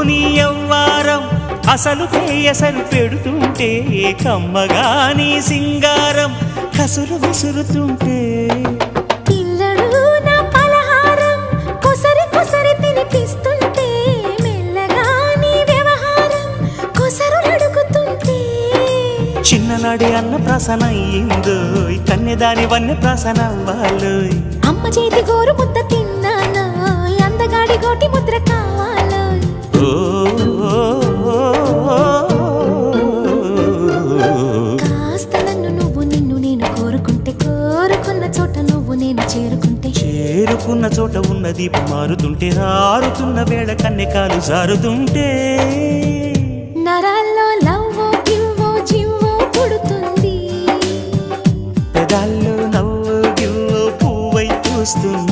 నీ యవ్వారం అసలు కేయసరు పెడుతుంటే కమ్మగా నీ సింగారం కసురు విసురుతుంటే పిల్లడు నా పలహారం కొసరి కొసరి తినిపిస్తుంటే మెల్లగా నీ వ్యవహారం కొసరు అడుగుతుంటే చిన్ననాడి అన్న ప్రాసన అయ్యిందో కన్నెదాని వన్నె ప్రాసన అవ్వాలో అమ్మ చేతి గోరు ముద్ద తిన్నాను అందగాడి గోటి ముద్ర కావాలో కాస్త నన్ను నువ్వు నిన్ను నేను కోరుకుంటే కోరుకున్న చోట నువ్వు నేను చేరుకుంటే చేరుకున్న చోట ఉన్న దీపం మారుతుంటే ఆరుతున్న వేళ కన్నెకాలు జారుతుంటే నరాల్లో లవ్వో గివ్వో జివ్వో పుడుతుంది పెదాల్లో నవ్వు గివ్వు పువ్వై పూస్తుంది